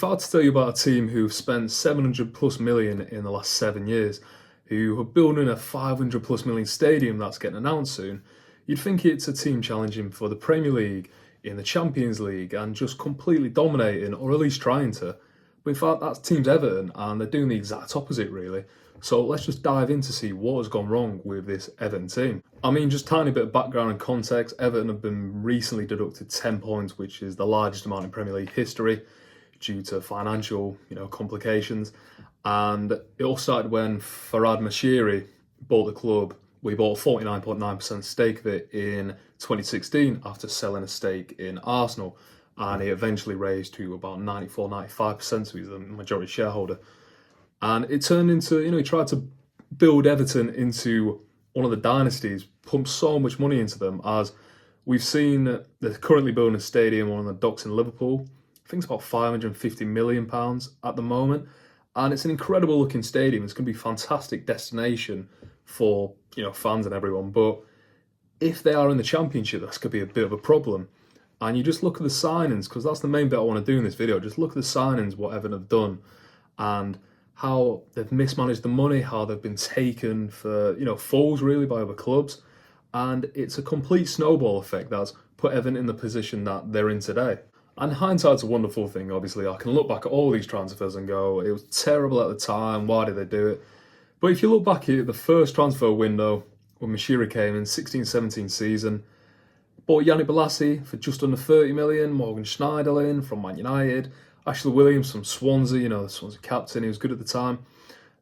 If I had to tell you about a team who've spent 700 plus million in the last 7 years, who are building a 500 plus million stadium that's getting announced soon, you'd think it's a team challenging for the Premier League, in the Champions League, and just completely dominating, or at least trying to. But in fact, that team's Everton, and they're doing the exact opposite, really. So let's just dive in to see what has gone wrong with this Everton team. I mean, just tiny bit of background and context. Everton have been recently deducted 10 points, which is the largest amount in Premier League history, due to financial, complications. And it all started when Farhad Moshiri bought the club. We bought a 49.9% stake of it in 2016 after selling a stake in Arsenal. And he eventually raised to about 94-95%, so he's the majority shareholder. And it turned into, he tried to build Everton into one of the dynasties, pumped so much money into them, as we've seen. They're currently building a stadium on the docks in Liverpool. I think it's about £550 million at the moment. And it's an incredible looking stadium. It's going to be a fantastic destination for, fans and everyone. But if they are in the Championship, that's going to be a bit of a problem. And you just look at the signings, because that's the main bit I want to do in this video. Just look at the signings, what Everton have done, and how they've mismanaged the money, how they've been taken for, fools really by other clubs. And it's a complete snowball effect that's put Everton in the position that they're in today. And hindsight's a wonderful thing, obviously. I can look back at all these transfers and go, it was terrible at the time, why did they do it? But if you look back at the first transfer window, when Moshiri came in, 16-17 season, bought Yannick Bolasie for just under 30 million, Morgan Schneiderlin from Man United, Ashley Williams from Swansea, the Swansea captain, he was good at the time.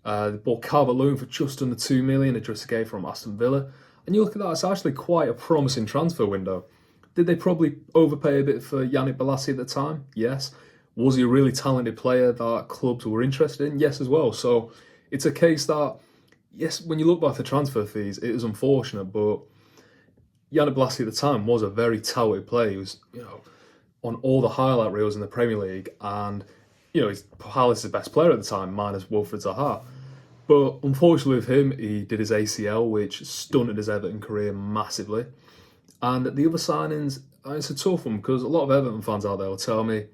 They bought Calvert-Lewin for just under 2 million, Idrissa Gueye from Aston Villa. And you look at that, it's actually quite a promising transfer window. Did they probably overpay a bit for Yannick Bolasie at the time? Yes. Was he a really talented player that clubs were interested in? Yes, as well. So it's a case that, yes, when you look back at the transfer fees, it is unfortunate, but Yannick Bolasie at the time was a very talented player. He was, on all the highlight reels in the Premier League, and, he's Palace's best player at the time, minus Wilfred Zaha. But unfortunately with him, he did his ACL, which stunted his Everton career massively. And the other signings, it's a tough one, because a lot of Everton fans out there will tell me,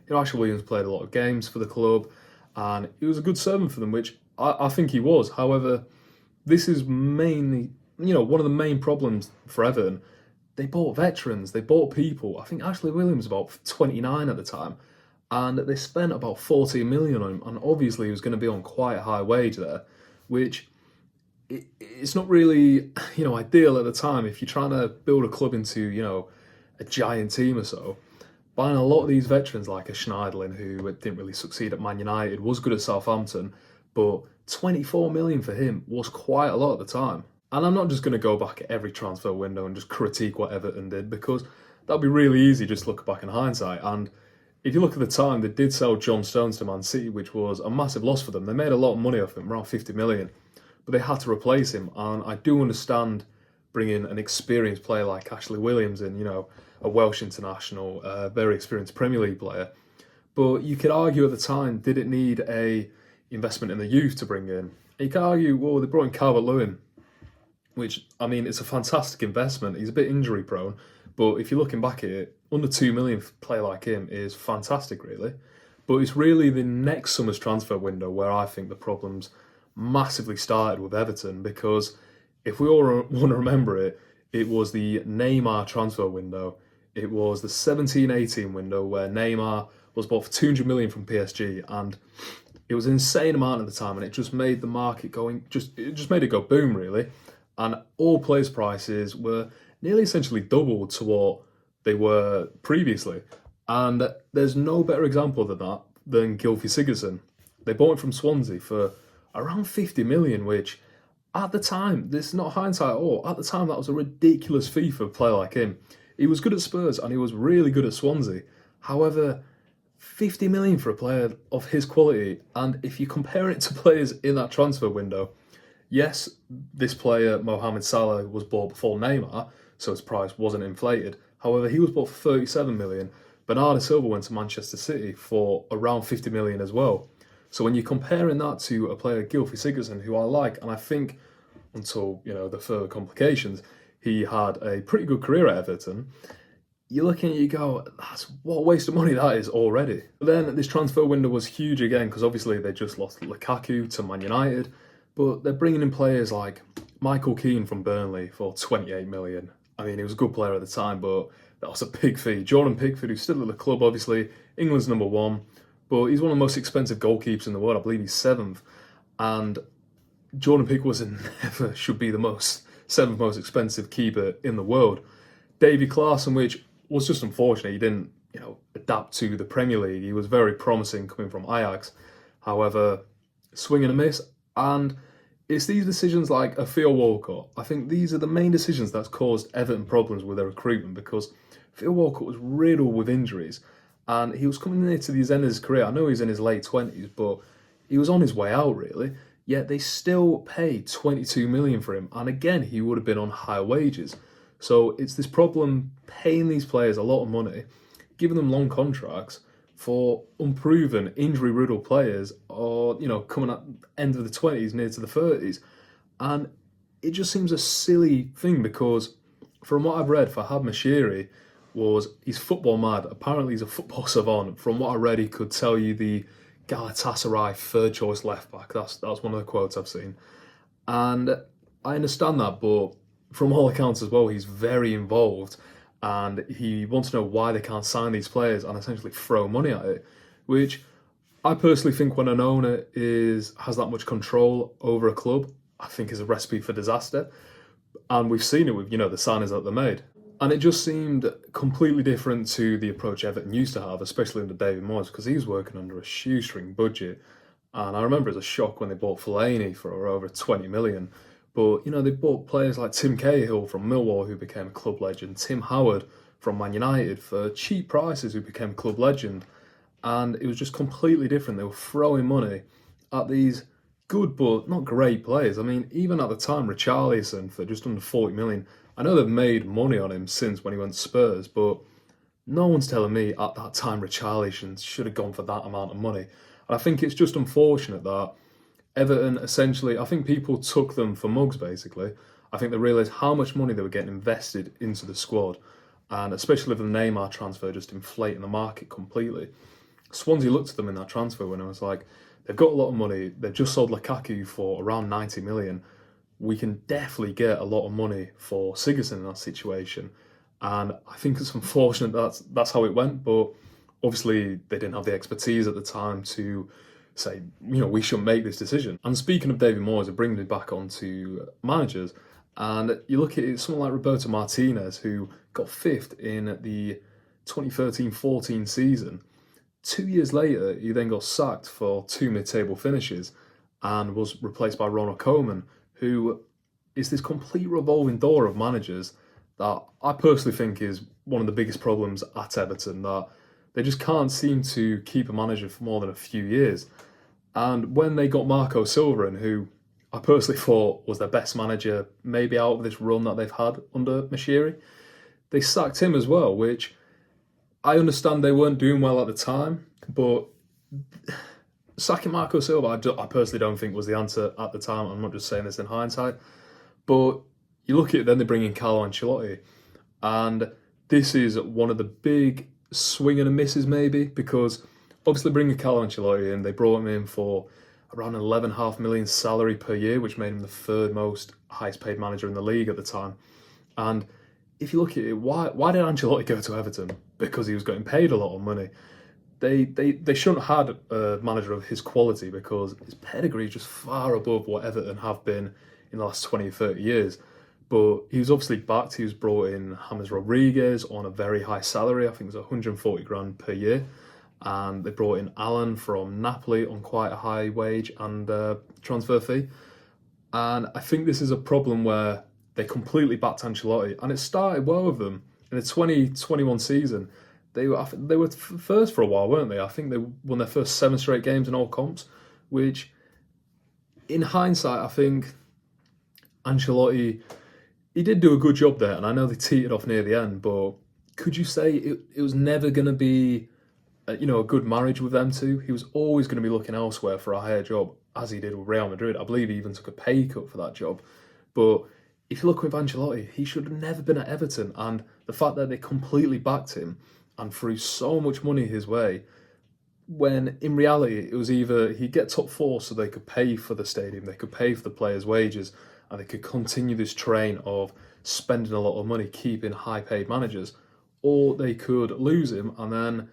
Ashley Williams played a lot of games for the club and he was a good servant for them, which I think he was. However, this is mainly, one of the main problems for Everton. They bought veterans, they bought people. I think Ashley Williams was about 29 at the time, and they spent about 14 million on him, and obviously he was going to be on quite a high wage there, which it's not really, ideal at the time if you're trying to build a club into, a giant team or so. Buying a lot of these veterans like a Schneiderlin, who didn't really succeed at Man United, was good at Southampton, but 24 million for him was quite a lot at the time. And I'm not just going to go back at every transfer window and just critique what Everton did, because that'd be really easy just look back in hindsight. And if you look at the time, they did sell John Stones to Man City, which was a massive loss for them. They made a lot of money off him, around 50 million. But they had to replace him, and I do understand bringing an experienced player like Ashley Williams in, a Welsh international, a very experienced Premier League player. But you could argue at the time, did it need a investment in the youth to bring in? And you could argue, well, they brought in Calvert-Lewin, which, it's a fantastic investment. He's a bit injury prone, but if you're looking back at it, under 2 million for a player like him is fantastic, really. But it's really the next summer's transfer window where I think the problems massively started with Everton, because if we all want to remember it, it was the Neymar transfer window. It was the 17-18 window where Neymar was bought for 200 million from PSG, and it was an insane amount at the time, and it just made the market it just made it go boom, really. And all players' prices were nearly essentially doubled to what they were previously. And there's no better example of that than Gylfi Sigurdsson. They bought him from Swansea for around 50 million, which at the time, this is not hindsight at all, at the time that was a ridiculous fee for a player like him. He was good at Spurs and he was really good at Swansea. However, 50 million for a player of his quality, and if you compare it to players in that transfer window, yes, this player, Mohamed Salah, was bought before Neymar, so his price wasn't inflated. However, he was bought for 37 million. Bernardo Silva went to Manchester City for around 50 million as well. So when you're comparing that to a player, Gylfi Sigurdsson, who I like, and I think until, the further complications, he had a pretty good career at Everton, you're looking at it, you go, that's what a waste of money that is already. But then this transfer window was huge again because obviously they just lost Lukaku to Man United, but they're bringing in players like Michael Keane from Burnley for 28 million. I mean, he was a good player at the time, but that was a big fee. Jordan Pickford, who's still at the club, obviously, England's number one, but he's one of the most expensive goalkeepers in the world. I believe he's seventh. And Jordan Pickford was never should be the seventh most expensive keeper in the world. Davy Klaassen, which was just unfortunate, he didn't, adapt to the Premier League. He was very promising coming from Ajax. However, swing and a miss. And it's these decisions like a Theo Walcott. I think these are the main decisions that's caused Everton problems with their recruitment because Theo Walcott was riddled with injuries and he was coming near to the end of his career. I know he's in his late 20s, but he was on his way out really. Yet they still paid 22 million for him. And again, he would have been on higher wages. So it's this problem paying these players a lot of money, giving them long contracts for unproven, injury-riddled players or, coming at the end of the 20s, near to the 30s. And it just seems a silly thing because from what I've read, Farhad Moshiri he's football mad. Apparently he's a football savant. From what I read, he could tell you the Galatasaray third choice left back. That's one of the quotes I've seen. And I understand that, but from all accounts as well, he's very involved and he wants to know why they can't sign these players and essentially throw money at it, which I personally think when an owner has that much control over a club, I think is a recipe for disaster. And we've seen it with, the signings that they made. And it just seemed completely different to the approach Everton used to have, especially under David Moyes, because he was working under a shoestring budget. And I remember it was a shock when they bought Fellaini for over 20 million. But, they bought players like Tim Cahill from Millwall, who became a club legend, Tim Howard from Man United for cheap prices, who became a club legend. And it was just completely different. They were throwing money at these good but not great players. I mean, even at the time, Richarlison for just under 40 million. I know they've made money on him since when he went to Spurs, but no one's telling me at that time Richarlison should have gone for that amount of money. And I think it's just unfortunate that Everton essentially, I think people took them for mugs basically. I think they realised how much money they were getting invested into the squad, and especially with the Neymar transfer just inflating the market completely. Swansea looked at them in that transfer when I was like, they've got a lot of money, they've just sold Lukaku for around 90 million. We can definitely get a lot of money for Sigurdsson in that situation. And I think it's unfortunate that's how it went, but obviously they didn't have the expertise at the time to say, we shouldn't make this decision. And speaking of David Moyes, it brings me back onto managers. And you look at someone like Roberto Martinez, who got fifth in the 2013-14 season. 2 years later, he then got sacked for 2 mid-table finishes and was replaced by Ronald Koeman, who is this complete revolving door of managers that I personally think is one of the biggest problems at Everton, that they just can't seem to keep a manager for more than a few years. And when they got Marco Silva in, who I personally thought was their best manager maybe out of this run that they've had under Moshiri, they sacked him as well, which I understand they weren't doing well at the time, but sacking Marco Silva, I personally don't think was the answer at the time. I'm not just saying this in hindsight. But you look at it, then they bring in Carlo Ancelotti, and this is one of the big swing and a misses maybe, because obviously bringing Carlo Ancelotti in, they brought him in for around 11.5 million salary per year, which made him the third most highest paid manager in the league at the time. And if you look at it, why did Ancelotti go to Everton? Because he was getting paid a lot of money. They shouldn't have had a manager of his quality because his pedigree is just far above what Everton have been in the last 20 or 30 years. But he was obviously backed. He was brought in James Rodriguez on a very high salary. I think it was 140 grand per year. And they brought in Alan from Napoli on quite a high wage and transfer fee. And I think this is a problem where they completely backed Ancelotti. And it started well with them. In the 2021 season, they were first for a while, weren't they? I think they won their first 7 straight games in all comps, which in hindsight, I think Ancelotti, he did do a good job there. And I know they teetered off near the end, but could you say it was never going to be a good marriage with them two? He was always going to be looking elsewhere for a higher job, as he did with Real Madrid. I believe he even took a pay cut for that job. But if you look with Ancelotti, he should have never been at Everton. And The fact that they completely backed him and threw so much money his way, when in reality it was either he'd get top four so they could pay for the stadium, they could pay for the players' wages, and they could continue this train of spending a lot of money keeping high-paid managers, or they could lose him and then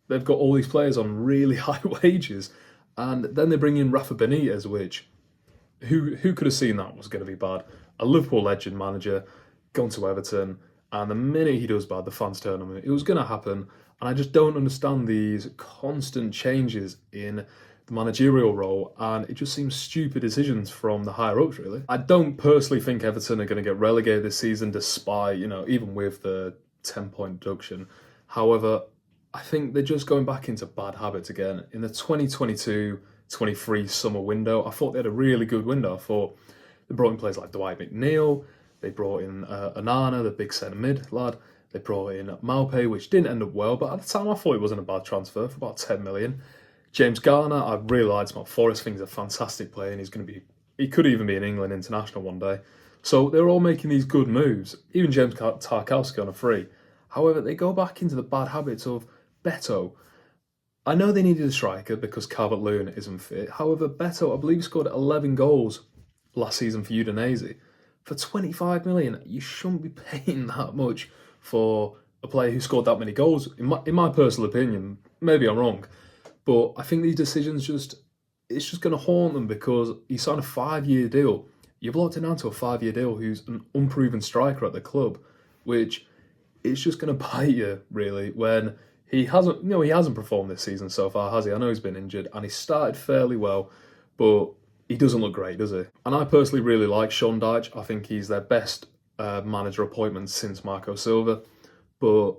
they've got all these players on really high wages, and then they bring in Rafa Benitez, which who could have seen that was going to be bad? A Liverpool legend manager gone to Everton, and the minute he does bad, the fans turn on him. It was going to happen, and I just don't understand these constant changes in the managerial role, and it just seems stupid decisions from the higher ups, really. I don't personally think Everton are going to get relegated this season, despite, even with the 10-point deduction. However, I think they're just going back into bad habits again. In the 2022-23 summer window, I thought they had a really good window. I thought they brought in players like Dwight McNeil, they brought in Onana, the big centre mid lad, they brought in Maupay, which didn't end up well, but at the time I thought it wasn't a bad transfer for about 10 million. James Garner, I really liked him at Forest. I think he's a fantastic player, and he could even be an England international one day. So they're all making these good moves, even James Tarkowski on a free. However, they go back into the bad habits of Beto. I know they needed a striker because Calvert-Lewin isn't fit. However, Beto, I believe, scored 11 goals last season for Udinese. For 25 million, you shouldn't be paying that much for a player who scored that many goals. In my personal opinion, maybe I'm wrong, but I think these decisions it's just going to haunt them, because he signed a 5-year deal. You've locked him down to a 5-year deal who's an unproven striker at the club, which it's just going to bite you, really, when he hasn't performed this season so far, has he? I know he's been injured, and he started fairly well, but he doesn't look great, does he? And I personally really like Sean Dyche. I think he's their best manager appointment since Marco Silva, but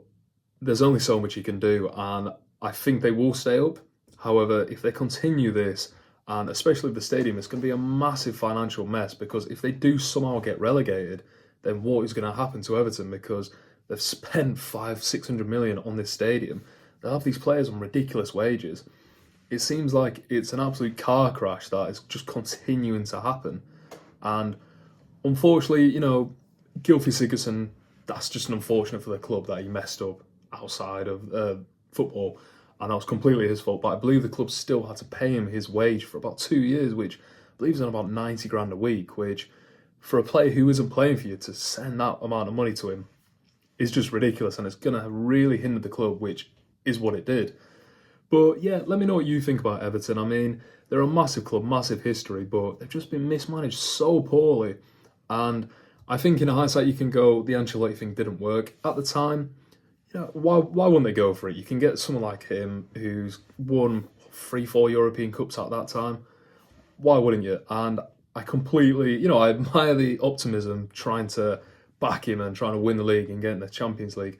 there's only so much he can do, and I think they will stay up. However, if they continue this, and especially with the stadium, it's going to be a massive financial mess, because if they do somehow get relegated, then what is going to happen to Everton? Because they've spent 500-600 million on this stadium. They'll have these players on ridiculous wages. It seems like it's an absolute car crash that is just continuing to happen. And unfortunately, Gylfi Sigurdsson, that's just unfortunate for the club that he messed up outside of football. And that was completely his fault. But I believe the club still had to pay him his wage for about 2 years, which I believe is on about 90 grand a week, which for a player who isn't playing for you to send that amount of money to him is just ridiculous, and it's going to really hinder the club, which is what it did. But yeah, let me know what you think about Everton. I mean, they're a massive club, massive history, but they've just been mismanaged so poorly. And I think in hindsight, you can go, the Ancelotti thing didn't work. At the time, why wouldn't they go for it? You can get someone like him who's won 3-4 European Cups at that time. Why wouldn't you? And I completely, I admire the optimism trying to back him and trying to win the league and get in the Champions League.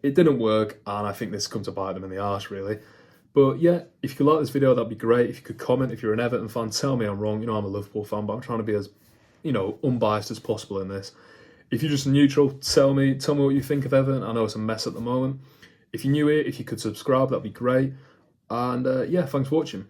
It didn't work, and I think this comes to bite them in the arse, really. But yeah, if you could like this video, that'd be great. If you could comment, if you're an Everton fan, tell me I'm wrong. I'm a Liverpool fan, but I'm trying to be as, unbiased as possible in this. If you're just neutral, tell me what you think of Everton. I know it's a mess at the moment. If you're new here, if you could subscribe, that'd be great. And yeah, thanks for watching.